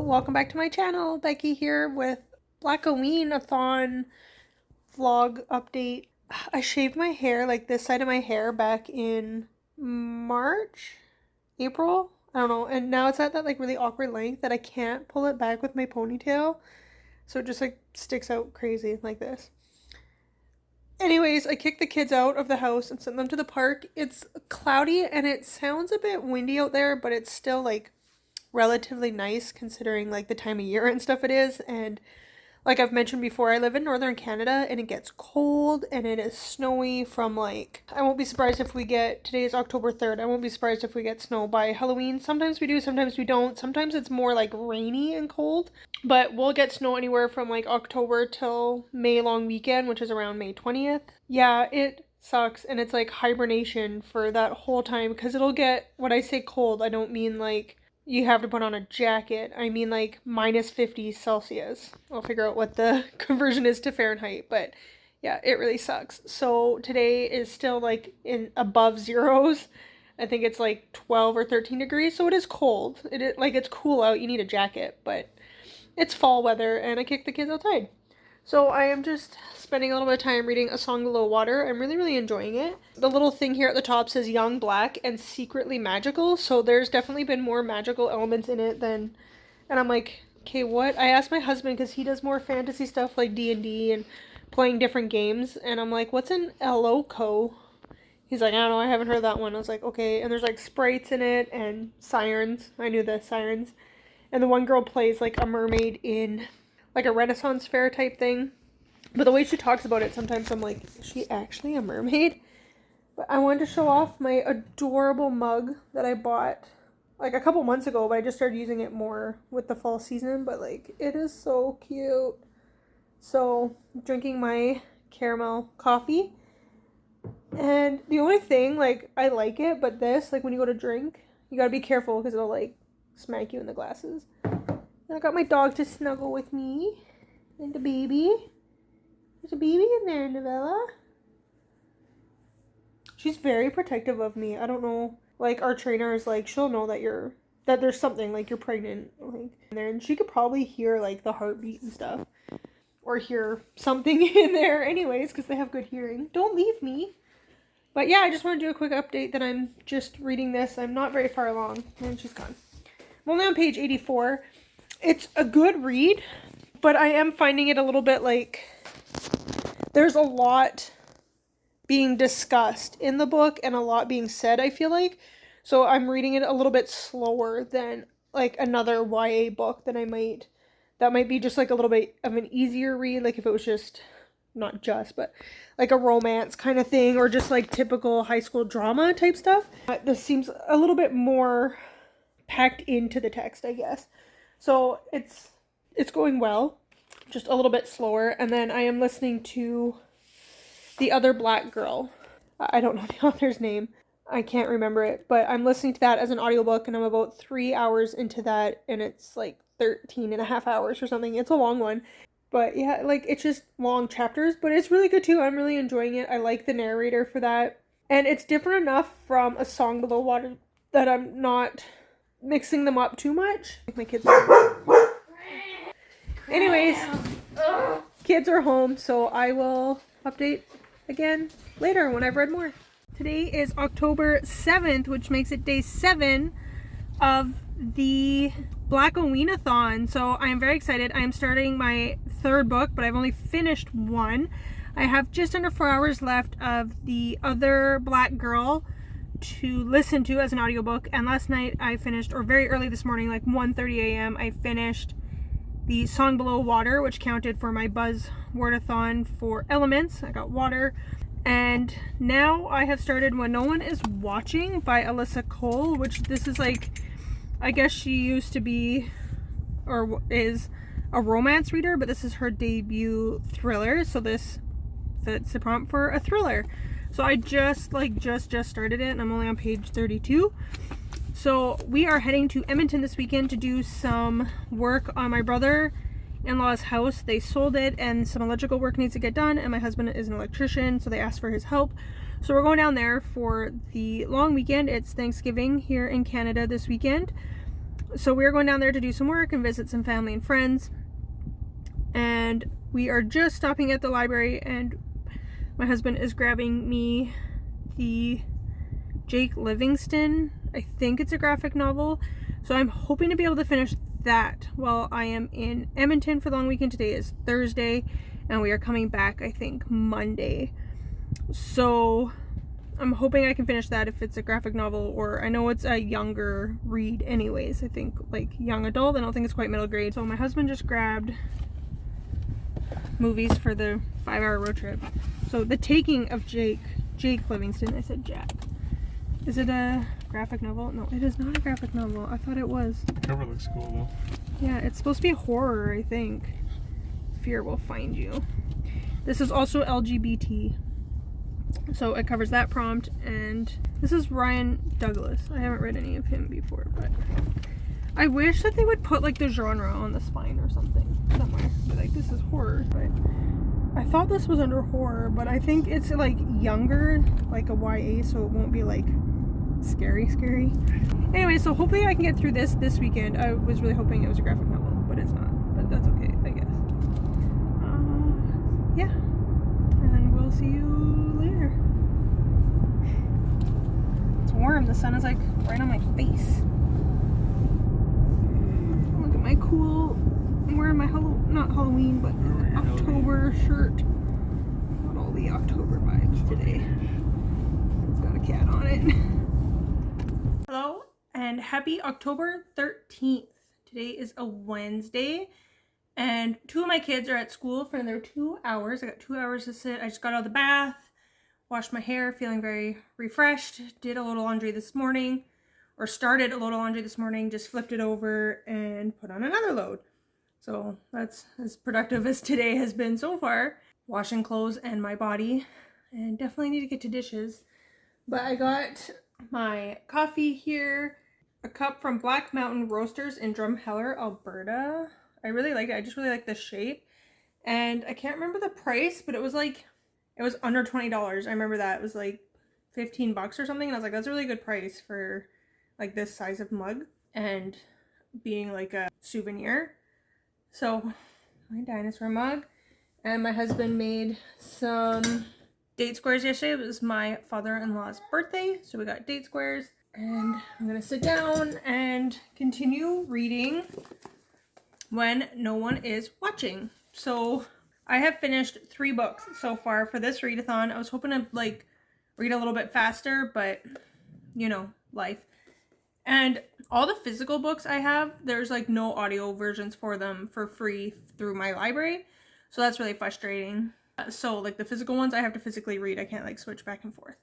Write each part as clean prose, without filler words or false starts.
welcome back to my channel. Becky here with Black-O-Ween-a-thon vlog update. I shaved my hair, like this side of my hair, back in March? April? I don't know. And now it's at that like really awkward length that I can't pull it back with my ponytail. So it just like sticks out crazy like this. Anyways, I kicked the kids out of the house and sent them to the park. It's cloudy and it sounds a bit windy out there, but it's still like relatively nice considering like the time of year and stuff it is. And like I've mentioned before, I live in northern Canada and it gets cold and it is snowy from like, I won't be surprised if we get, today is October 3rd, I won't be surprised if we get snow by Halloween. Sometimes we do, sometimes we don't. Sometimes it's more like rainy and cold, but we'll get snow anywhere from like October till May long weekend, which is around May 20th. Yeah, it sucks, and it's like hibernation for that whole time because it'll get, when I say cold, I don't mean like you have to put on a jacket. I mean like minus 50 Celsius. I'll figure out what the conversion is to Fahrenheit, but yeah, it really sucks. So today is still like in above zeros. I think it's like 12 or 13 degrees, so it is cold. It's cool out. You need a jacket, but it's fall weather, and I kicked the kids outside. So I am just spending a little bit of time reading A Song Below Water. I'm really enjoying it. The little thing here at the top says young, black, and secretly magical. So there's definitely been more magical elements in it than... And I'm like, okay, what? I asked my husband because he does more fantasy stuff like D&D and playing different games. And I'm like, what's an Loco? He's like, I don't know, I haven't heard that one. I was like, okay. And there's like sprites in it and sirens. I knew the sirens. And the one girl plays like a mermaid in like a Renaissance fair type thing. But the way she talks about it, sometimes I'm like, is she actually a mermaid? But I wanted to show off my adorable mug that I bought like a couple months ago, but I just started using it more with the fall season. But like, it is so cute. So, drinking my caramel coffee. And the only thing, like, I like it, but this, like when you go to drink, you gotta be careful because it'll like smack you in the glasses. And I got my dog to snuggle with me. And the baby. There's a baby in there, Novella. She's very protective of me. I don't know. Like, our trainer is like, she'll know that there's something, like, you're pregnant, like, in there. And she could probably hear, like, the heartbeat and stuff. Or hear something in there anyways, because they have good hearing. Don't leave me. But yeah, I just want to do a quick update that I'm just reading this. I'm not very far along. And she's gone. I'm only on page 84. It's a good read, but I am finding it a little bit like there's a lot being discussed in the book and a lot being said, I feel like. So I'm reading it a little bit slower than like another YA book that might be just like a little bit of an easier read. Like if it was just, not just, but like a romance kind of thing, or just like typical high school drama type stuff. This seems a little bit more packed into the text, I guess. So it's going well, just a little bit slower. And then I am listening to The Other Black Girl. I don't know the author's name. I can't remember it, but I'm listening to that as an audiobook, and I'm about 3 hours into that, and it's like 13 and a half hours or something. It's a long one. But yeah, like it's just long chapters, but it's really good too. I'm really enjoying it. I like the narrator for that. And it's different enough from A Song Below Water that I'm not mixing them up too much. My kids are... Anyways, kids are home, so I will update again later when I've read more. Today is October 7th, which makes it day 7 of the Black-O-Ween-a-thon. So I am very excited. I am starting my 3rd book, but I've only finished 1. I have just under 4 hours left of The Other Black Girl to listen to as an audiobook, and last night I finished, or very early this morning, like 1:30 a.m. I finished The Song Below Water, which counted for my Buzz Wordathon for elements. I got water. And now I have started When No One Is Watching by Alyssa Cole, which this is like, I guess she used to be or is a romance reader, but this is her debut thriller, so this fits the prompt for a thriller. So I just started it, and I'm only on page 32. So we are heading to Edmonton this weekend to do some work on my brother-in-law's house. They sold it, and some electrical work needs to get done, and my husband is an electrician, so they asked for his help. So we're going down there for the long weekend. It's Thanksgiving here in Canada this weekend. So we are going down there to do some work and visit some family and friends. And we are just stopping at the library, and my husband is grabbing me the Jake Livingston. I think it's a graphic novel. So I'm hoping to be able to finish that while I am in Edmonton for the long weekend. Today is Thursday, and we are coming back, I think, Monday. So I'm hoping I can finish that if it's a graphic novel, or I know it's a younger read anyways. I think like young adult. I don't think it's quite middle grade. So my husband just grabbed movies for the 5-hour road trip. So The Taking of Jake Livingston. I said Jack. Is it a graphic novel? No, it is not a graphic novel. I thought it was. The cover looks cool though. Yeah, it's supposed to be horror, I think. Fear Will Find You. This is also LGBT. So it covers that prompt, and this is Ryan Douglas. I haven't read any of him before, but I wish that they would put like the genre on the spine or something somewhere. But like, this is horror, but I thought this was under horror, but I think it's like younger, like a YA, so it won't be like scary. Anyway, so hopefully I can get through this weekend. I was really hoping it was a graphic novel, but it's not. But that's okay, I guess. Yeah, and we'll see you later. It's warm. The sun is like right on my face. Look at my cool. I'm wearing my not Halloween, but October shirt. Got all the October vibes today. It's got a cat on it. Hello and happy October 13th. Today is a Wednesday, and 2 of my kids are at school for another 2 hours. I got 2 hours to sit. I just got out of the bath, washed my hair, feeling very refreshed. Did a little laundry this morning, or started a little laundry this morning, just flipped it over and put on another load. So that's as productive as today has been so far. Washing clothes and my body, and definitely need to get to dishes. But I got my coffee here, a cup from Black Mountain Roasters in Drumheller, Alberta. I really like it. I just really like the shape. And I can't remember the price, but it was under $20. I remember that. It was like 15 bucks or something. And I was like, that's a really good price for like this size of mug and being like a souvenir. So my dinosaur mug. And my husband made some date squares yesterday. It was my father-in-law's birthday. So we got date squares. And I'm going to sit down and continue reading when no one is watching. So I have finished 3 books so far for this readathon. I was hoping to like read a little bit faster, but you know, life. And all the physical books I have, there's like no audio versions for them for free through my library. So that's really frustrating. So like the physical ones I have to physically read. I can't like switch back and forth.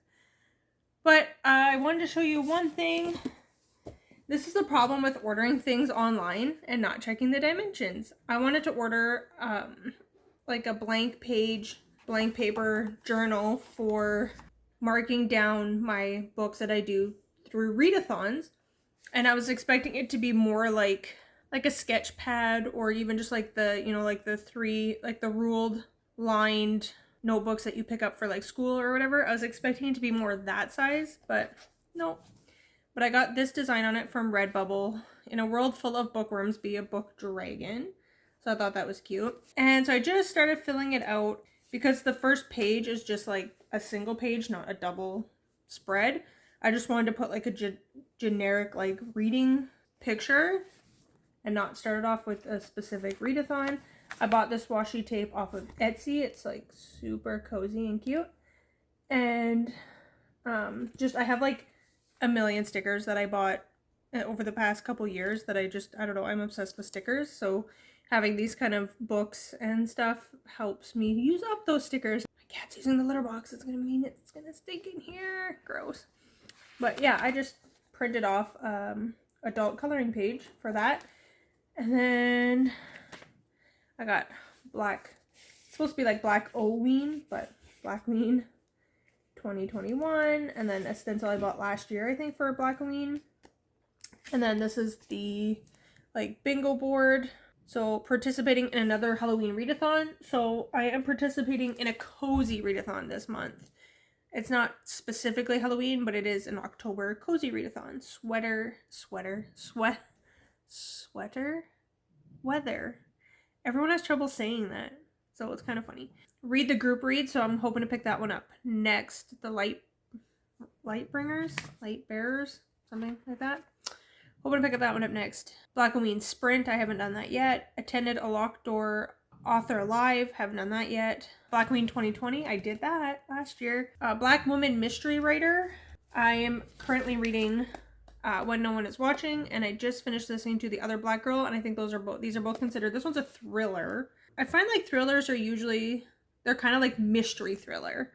But I wanted to show you one thing. This is the problem with ordering things online and not checking the dimensions. I wanted to order like a blank paper journal for marking down my books that I do through readathons. And I was expecting it to be more like a sketch pad, or even just like the, you know, like the 3, like the ruled lined notebooks that you pick up for like school or whatever. I was expecting it to be more that size, but no. But I got this design on it from Redbubble. In a world full of bookworms, be a book dragon. So I thought that was cute. And so I just started filling it out because the first page is just like a single page, not a double spread. I just wanted to put like a generic like reading picture and not start it off with a specific readathon. I bought this washi tape off of Etsy. It's like super cozy and cute. And I have like a million stickers that I bought over the past couple years that I don't know, I'm obsessed with stickers. So having these kind of books and stuff helps me use up those stickers. My cat's using the litter box. It's gonna mean it's gonna stink in here. Gross. But yeah, I just printed off adult coloring page for that. And then I got it's supposed to be like Black-O-Ween, but Black-O-Ween 2021. And then a stencil I bought last year, I think, for Black-O-Ween. And then this is the like bingo board. So participating in another Halloween readathon. So I am participating in a cozy readathon this month. It's not specifically Halloween, but it is an October cozy readathon. Sweater? Weather. Everyone has trouble saying that, so it's kind of funny. Read the group read, so I'm hoping to pick that one up next. The light bearers, something like that. Hoping to pick up that one up next. Black-O-Ween Sprint, I haven't done that yet. Attended a Locked Door Author Live, haven't done that yet. Black-O-Ween 2020, I did that last year. Black Woman Mystery Writer, I am currently reading When No One Is Watching, and I just finished listening to The Other Black Girl, and I think these are both considered, this one's a thriller. I find like thrillers are usually, they're kind of like mystery thriller.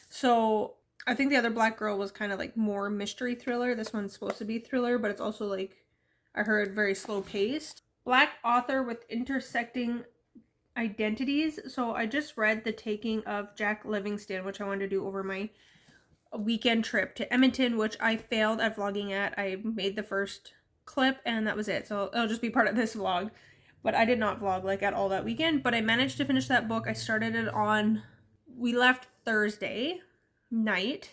So I think The Other Black Girl was kind of like more mystery thriller. This one's supposed to be thriller, but it's also like, I heard, very slow paced. Black author with intersecting identities. So I just read The Taking of Jack Livingston, which I wanted to do over my weekend trip to Edmonton, which I failed at vlogging at. I made the first clip and that was it. So it'll just be part of this vlog. But I did not vlog like at all that weekend. But I managed to finish that book. I started it we left Thursday night.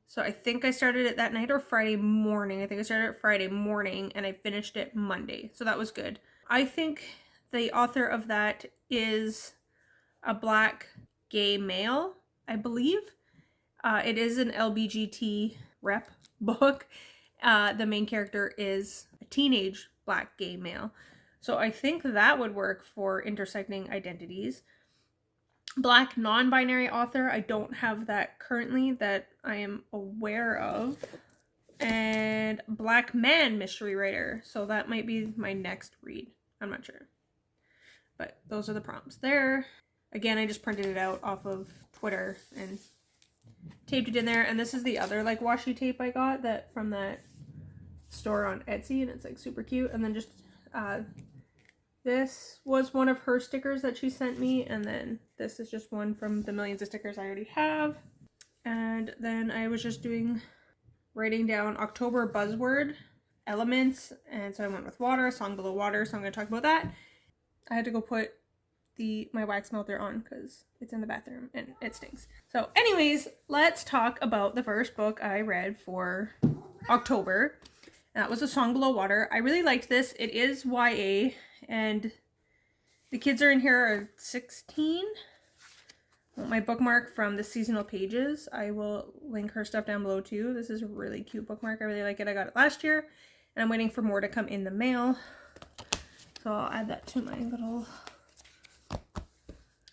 So I think I started it that night or Friday morning. I think I started it Friday morning and I finished it Monday. So that was good. I think the author of that is a Black gay male, I believe. It is an LBGT rep book. The main character is a teenage Black gay male. So I think that would work for intersecting identities. Black non-binary author, I don't have that currently that I am aware of. And Black man mystery writer. So that might be my next read. I'm not sure. But those are the prompts there. Again, I just printed it out off of Twitter and taped it in there. And this is the other like washi tape I got from that store on Etsy, and it's like super cute. And then just this was one of her stickers that she sent me, and then this is just one from the millions of stickers I already have. And then I was just writing down October buzzword elements, and so I went with water, Song Below Water, so I'm going to talk about that. I had to go put my wax melter on because it's in the bathroom and it stinks. So anyways, let's talk about the first book I read for October. That was A Song Below Water. I really liked this. It is YA, and the kids are in here are 16. My bookmark from the seasonal pages. I will link her stuff down below too. This is a really cute bookmark. I really like it. I got it last year, and I'm waiting for more to come in the mail. So I'll add that to my little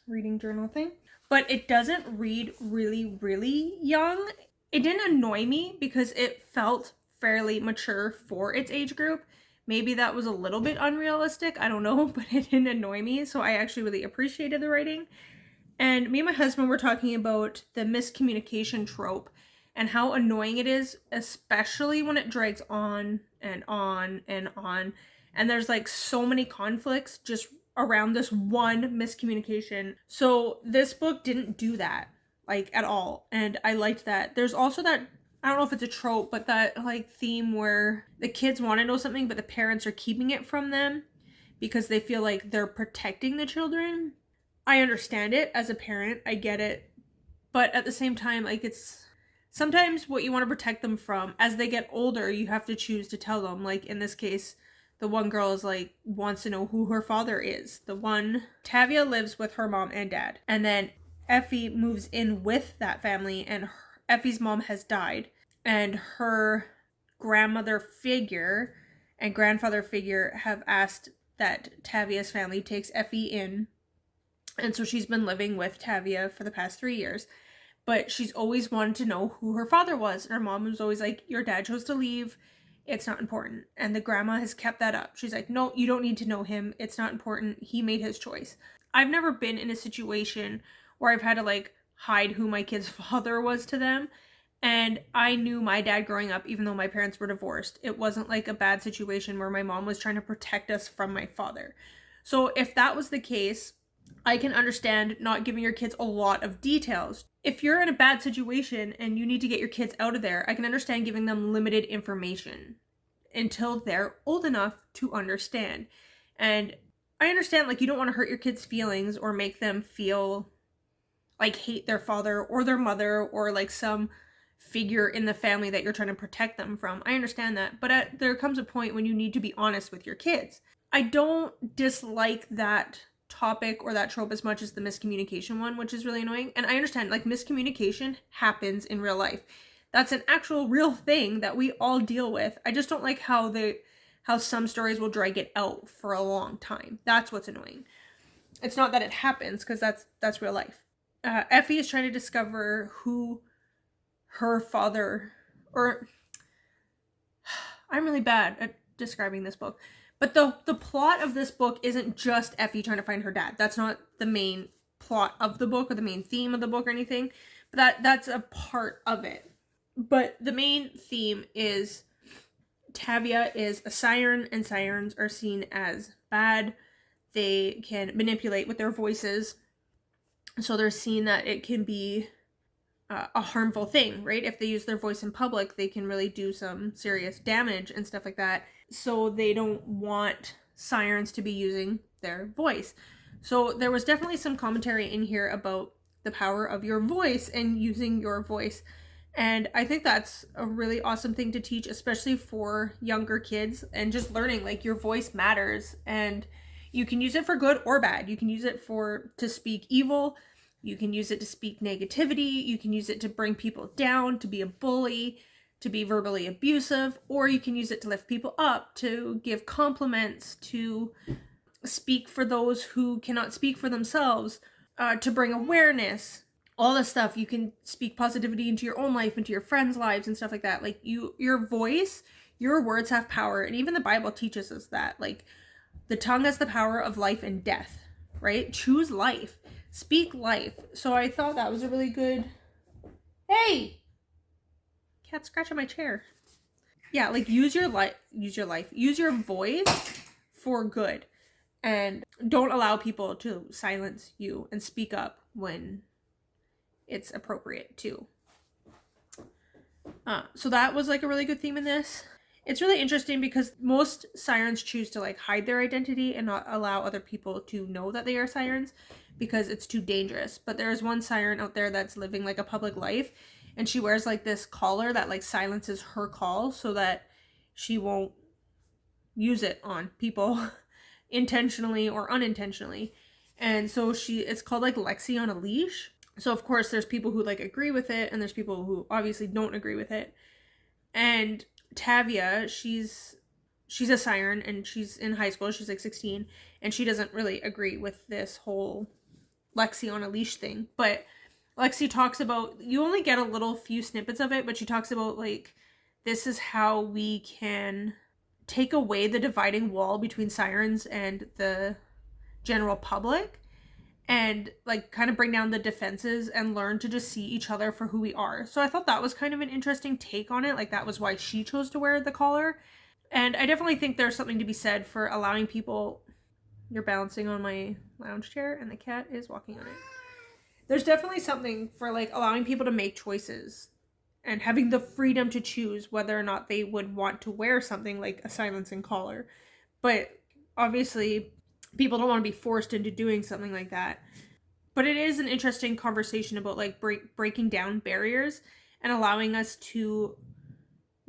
reading journal thing. But it doesn't read really, really young. It didn't annoy me because it felt fairly mature for its age group. Maybe that was a little bit unrealistic. I don't know, but it didn't annoy me. So I actually really appreciated the writing. And me and my husband were talking about the miscommunication trope and how annoying it is, especially when it drags on and on and on. And there's like so many conflicts just around this one miscommunication. So this book didn't do that like at all. And I liked that. There's also that, I don't know if it's a trope, but that like theme where the kids want to know something, but the parents are keeping it from them because they feel like they're protecting the children. I understand it as a parent. I get it. But at the same time, like it's sometimes what you want to protect them from, as they get older, you have to choose to tell them. Like in this case, the one girl is like, wants to know who her father is. Tavia lives with her mom and dad. And then Effie moves in with that family, and Effie's mom has died. And her grandmother figure and grandfather figure have asked that Tavia's family takes Effie in. And so she's been living with Tavia for the past 3 years. But she's always wanted to know who her father was. And her mom was always like, your dad chose to leave. It's not important. And the grandma has kept that up. She's like, no, you don't need to know him. It's not important. He made his choice. I've never been in a situation where I've had to like hide who my kid's father was to them. And I knew my dad growing up, even though my parents were divorced. It wasn't like a bad situation where my mom was trying to protect us from my father. So if that was the case, I can understand not giving your kids a lot of details. If you're in a bad situation and you need to get your kids out of there, I can understand giving them limited information until they're old enough to understand. And I understand, like, you don't want to hurt your kids' feelings or make them feel like hate their father or their mother or like some figure in the family that you're trying to protect them from. I understand that. But there comes a point when you need to be honest with your kids. I don't dislike that topic or that trope as much as the miscommunication one, which is really annoying. And I understand, like, miscommunication happens in real life. That's an actual real thing that we all deal with. I just don't like how some stories will drag it out for a long time. That's what's annoying. It's not that it happens, because that's real life. Effie is trying to discover who her father, or I'm really bad at describing this book. But the plot of this book isn't just Effie trying to find her dad. That's not the main plot of the book or the main theme of the book or anything. But that's a part of it. But the main theme is Tavia is a siren, and sirens are seen as bad. They can manipulate with their voices. So they're seen that it can be a harmful thing, right? If they use their voice in public, they can really do some serious damage and stuff like that. So they don't want sirens to be using their voice. So there was definitely some commentary in here about the power of your voice and using your voice. And I think that's a really awesome thing to teach, especially for younger kids, and just learning, like, your voice matters, and you can use it for good or bad. You can use it to speak evil. You can use it to speak negativity. You can use it to bring people down, to be a bully, to be verbally abusive, or you can use it to lift people up, to give compliments, to speak for those who cannot speak for themselves, to bring awareness. All this stuff. You can speak positivity into your own life, into your friends' lives, and stuff like that. Like, your voice, your words have power, and even the Bible teaches us that. Like, the tongue has the power of life and death, right? Choose life. Speak life. So I thought that was a really good... Hey! Cat scratching my chair. Yeah, like, use your life. Use your voice for good. And don't allow people to silence you, and speak up when it's appropriate too. So that was, like, a really good theme in this. It's really interesting because most sirens choose to, like, hide their identity and not allow other people to know that they are sirens because it's too dangerous. But there's one siren out there that's living, like, a public life, and she wears, like, this collar that, like, silences her call so that she won't use it on people intentionally or unintentionally. And so it's called, like, Lexi on a leash. So, of course, there's people who, like, agree with it, and there's people who obviously don't agree with it. And Tavia, she's a siren, and she's in high school. She's, like, 16, and she doesn't really agree with this whole Lexi on a leash thing. But Lexi talks about, you only get a little few snippets of it, but she talks about, like, this is how we can take away the dividing wall between sirens and the general public, and, like, kind of bring down the defenses and learn to just see each other for who we are. So I thought that was kind of an interesting take on it. Like, that was why she chose to wear the collar. And I definitely think there's something to be said for allowing people... You're balancing on my lounge chair, and the cat is walking on it. There's definitely something for, like, allowing people to make choices and having the freedom to choose whether or not they would want to wear something like a silencing collar. But obviously, people don't want to be forced into doing something like that. But it is an interesting conversation about, like, breaking down barriers and allowing us to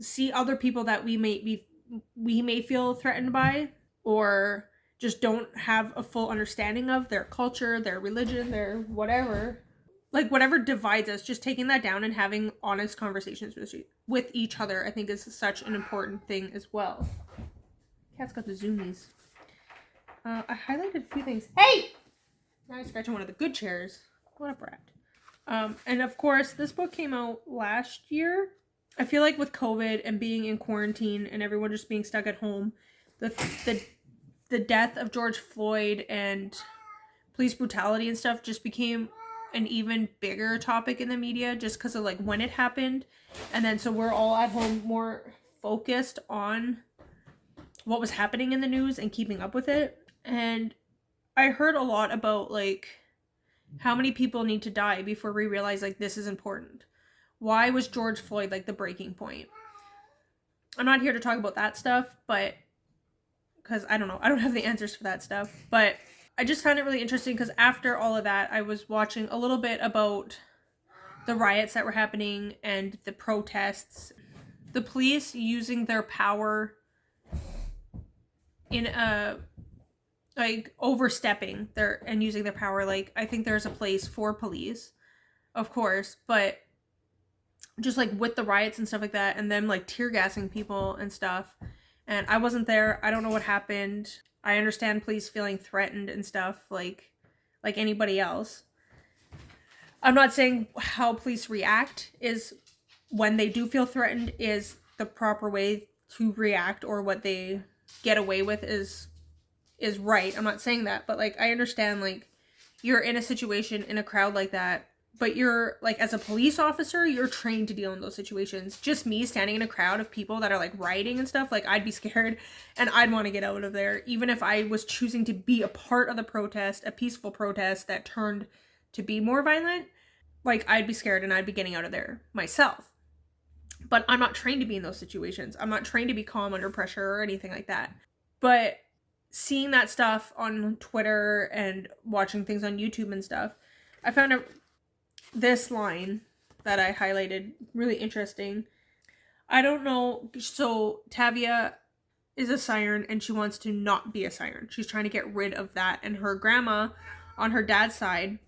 see other people that we may feel threatened by, or just don't have a full understanding of their culture, their religion, their whatever. Like, whatever divides us, just taking that down and having honest conversations with each other, I think is such an important thing as well. Cat's got the zoomies. I highlighted a few things. Hey! Now I'm scratching one of the good chairs. What a brat. And of course, this book came out last year. I feel like with COVID and being in quarantine and everyone just being stuck at home, the death of George Floyd and police brutality and stuff just became an even bigger topic in the media, just because of, like, when it happened. And then so we're all at home more focused on what was happening in the news and keeping up with it. And I heard a lot about, like, how many people need to die before we realize, like, this is important. Why was George Floyd, like, the breaking point? I'm not here to talk about that stuff, but because I don't know, I don't have the answers for that stuff. But I just found it really interesting because after all of that, I was watching a little bit about the riots that were happening and the protests. The police using their power in a like overstepping their and using their power. Like, I think there's a place for police, of course, but just like with the riots and stuff like that, and them like tear gassing people and stuff. And I wasn't there. I don't know what happened. I understand police feeling threatened and stuff, like anybody else. I'm not saying how police react is when they do feel threatened is the proper way to react, or what they get away with is right. I'm not saying that, but like, I understand, like, you're in a situation in a crowd like that, but you're like, as a police officer, you're trained to deal in those situations. Just me standing in a crowd of people that are like rioting and stuff, like, I'd be scared and I'd want to get out of there, even if I was choosing to be a part of the protest, a peaceful protest that turned to be more violent. Like, I'd be scared and I'd be getting out of there myself. But I'm not trained to be in those situations. I'm not trained to be calm under pressure or anything like that. But seeing that stuff on Twitter and watching things on YouTube and stuff, I found this line that I highlighted really interesting. I don't know. So Tavia is a siren and she wants to not be a siren. She's trying to get rid of that. And her grandma on her dad's side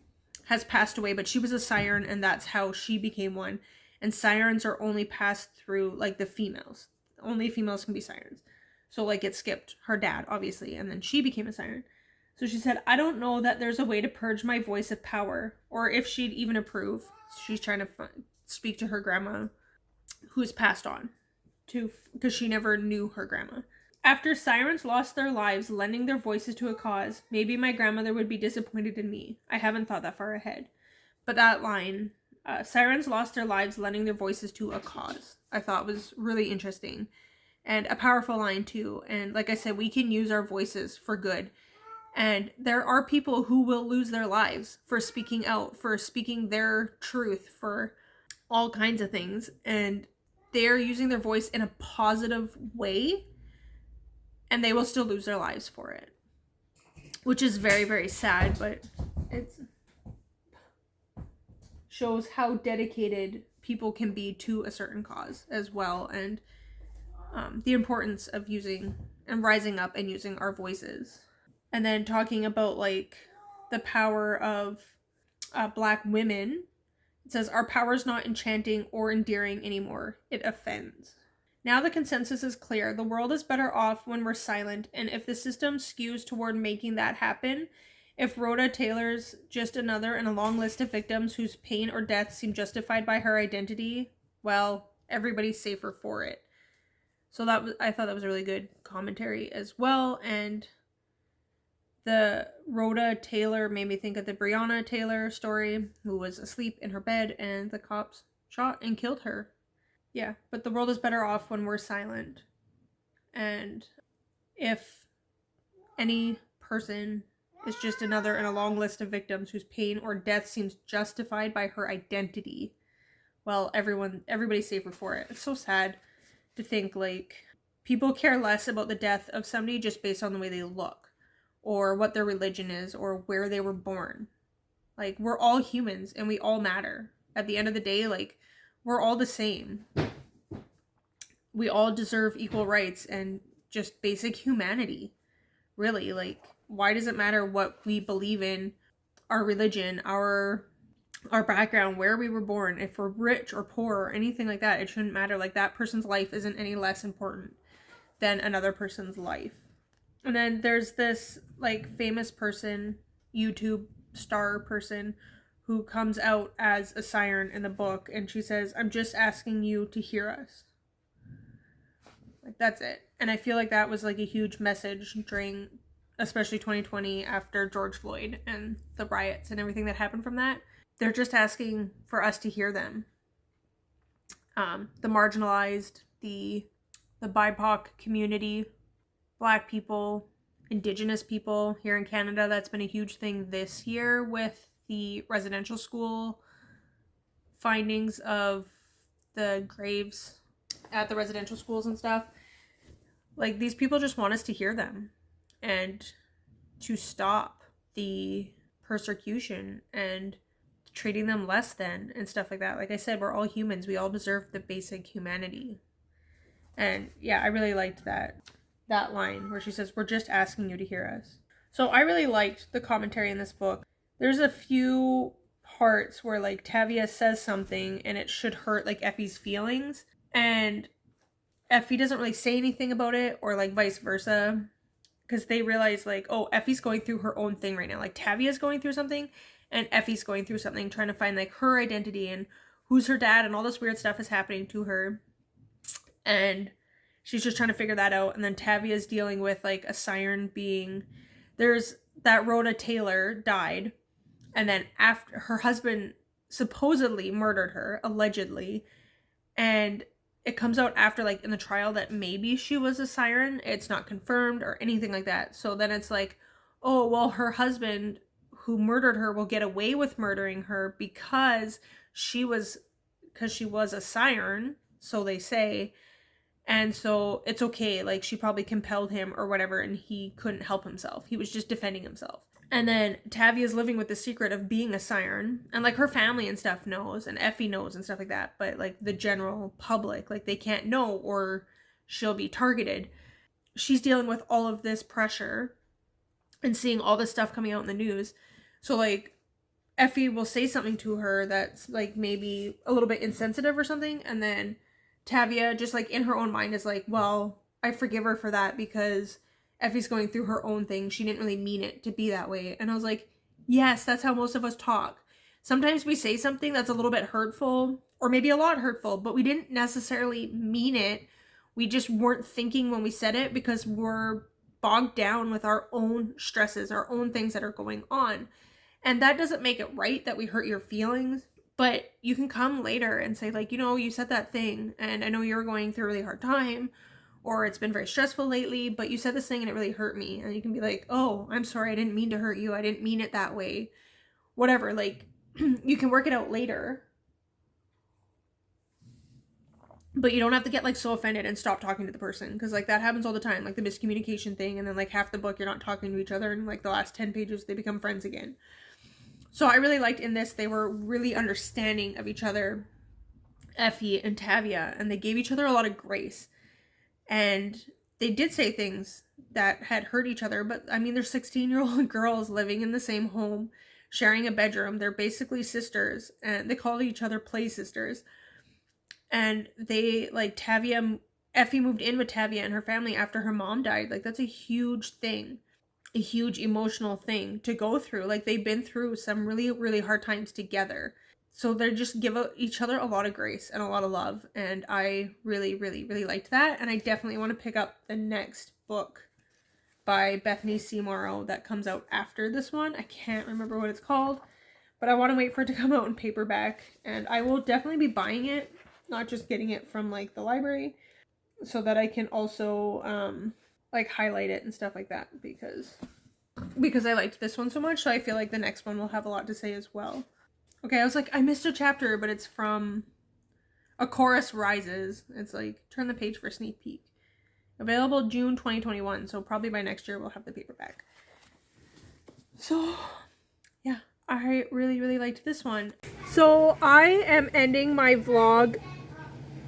has passed away, but she was a siren and that's how she became one. And sirens are only passed through like the females. Only females can be sirens. So like, it skipped her dad, obviously, and then she became a siren. So she said, I don't know that there's a way to purge my voice of power, or if she'd even approve. She's trying to speak to her grandma, who's passed on, because she never knew her grandma. After sirens lost their lives lending their voices to a cause, maybe my grandmother would be disappointed in me. I haven't thought that far ahead. But that line, sirens lost their lives lending their voices to a cause, I thought was really interesting. And a powerful line too. And like I said, we can use our voices for good. And there are people who will lose their lives for speaking out, for speaking their truth, for all kinds of things. And they're using their voice in a positive way, and they will still lose their lives for it. Which is very, very sad, but it shows how dedicated people can be to a certain cause as well. And the importance of using and rising up and using our voices. And then talking about like the power of Black women. It says, our power is not enchanting or endearing anymore. It offends. Now the consensus is clear. The world is better off when we're silent. And if the system skews toward making that happen, if Rhoda Taylor's just another in a long list of victims whose pain or death seem justified by her identity, well, everybody's safer for it. So I thought that was a really good commentary as well. And the Rhoda Taylor made me think of the Breonna Taylor story, who was asleep in her bed and the cops shot and killed her. Yeah, but the world is better off when we're silent. And if any person is just another in a long list of victims whose pain or death seems justified by her identity, well, everybody's safer for it. It's so sad to think like people care less about the death of somebody just based on the way they look, or what their religion is, or where they were born. Like, we're all humans and we all matter. At the end of the day, like, we're all the same. We all deserve equal rights and just basic humanity. Really, like, why does it matter what we believe in, our religion, our background, where we were born, if we're rich or poor or anything like that? It shouldn't matter. Like, that person's life isn't any less important than another person's life. And then there's this like famous person, YouTube star person, who comes out as a siren in the book, and she says, I'm just asking you to hear us. Like, that's it. And I feel like that was like a huge message during especially 2020 after George Floyd and the riots and everything that happened from that. They're just asking for us to hear them. The marginalized, the BIPOC community, Black people, Indigenous people here in Canada. That's been a huge thing this year with the residential school findings of the graves at the residential schools and stuff. Like, these people just want us to hear them and to stop the persecution and treating them less than and stuff like that. Like I said, we're all humans. We all deserve the basic humanity. And yeah, I really liked that line where she says, we're just asking you to hear us. So I really liked the commentary in this book. There's a few parts where like Tavia says something and it should hurt like Effie's feelings, and Effie doesn't really say anything about it, or like vice versa, because they realize like, oh, Effie's going through her own thing right now. Like Tavia's going through something and Effie's going through something, trying to find like her identity and who's her dad, and all this weird stuff is happening to her. And she's just trying to figure that out. And then Tavia's dealing with like a siren being, there's that Rhoda Taylor died. And then after her husband supposedly murdered her, allegedly. And it comes out after like in the trial that maybe she was a siren. It's not confirmed or anything like that. So then it's like, oh, well, her husband who murdered her will get away with murdering her because she was a siren, so they say. And so it's okay, like she probably compelled him or whatever, and he couldn't help himself. He was just defending himself. And then Tavia's living with the secret of being a siren, and like her family and stuff knows, and Effie knows and stuff like that, but like the general public, like they can't know or she'll be targeted. She's dealing with all of this pressure and seeing all this stuff coming out in the news. So like Effie will say something to her that's like maybe a little bit insensitive or something, and then Tavia just like in her own mind is like, well, I forgive her for that because Effie's going through her own thing. She didn't really mean it to be that way. And I was like, yes, that's how most of us talk. Sometimes we say something that's a little bit hurtful or maybe a lot hurtful, but we didn't necessarily mean it. We just weren't thinking when we said it because we're bogged down with our own stresses, our own things that are going on. And that doesn't make it right that we hurt your feelings. But you can come later and say like, you know, you said that thing and I know you're going through a really hard time or it's been very stressful lately, but you said this thing and it really hurt me. And you can be like, oh, I'm sorry. I didn't mean to hurt you. I didn't mean it that way. Whatever. Like you can work it out later. But you don't have to get like so offended and stop talking to the person. Because like that happens all the time. Like the miscommunication thing. And then like half the book you're not talking to each other. And like the last 10 pages they become friends again. So I really liked in this, they were really understanding of each other, Effie and Tavia, and they gave each other a lot of grace. And they did say things that had hurt each other, but I mean, they're 16-year-old girls living in the same home, sharing a bedroom. They're basically sisters, and they called each other play sisters. And they, like, Effie moved in with Tavia and her family after her mom died. Like, that's a huge thing. A huge emotional thing to go through. Like they've been through some really, really hard times together. So they just give each other a lot of grace and a lot of love. And I really, really, really liked that. And I definitely want to pick up the next book by Bethany Seymour that comes out after this one. I can't remember what it's called, but I want to wait for it to come out in paperback. And I will definitely be buying it, not just getting it from like the library, so that I can also like highlight it and stuff like that, because I liked this one so much. So I feel like the next one will have a lot to say as well. Okay, I was like, I missed a chapter, but it's from A Chorus Rises. It's like, turn the page for a sneak peek. Available June 2021, so probably by next year we'll have the paperback. So yeah, I really, really liked this one. So I am ending my vlog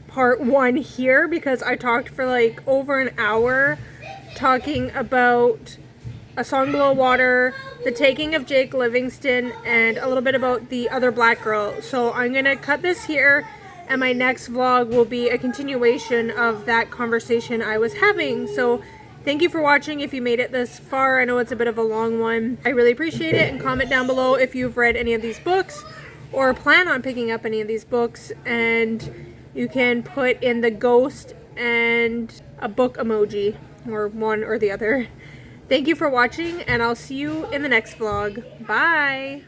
part 1 here because I talked for like over an hour talking about A Song Below Water, The Taking of Jake Livingston, and a little bit about the other black girl. So I'm gonna cut this here, and my next vlog will be a continuation of that conversation I was having. So thank you for watching if you made it this far. I know it's a bit of a long one. I really appreciate it, and comment down below if you've read any of these books or plan on picking up any of these books, and you can put in the ghost and a book emoji, or one or the other. Thank you for watching, and I'll see you in the next vlog. Bye!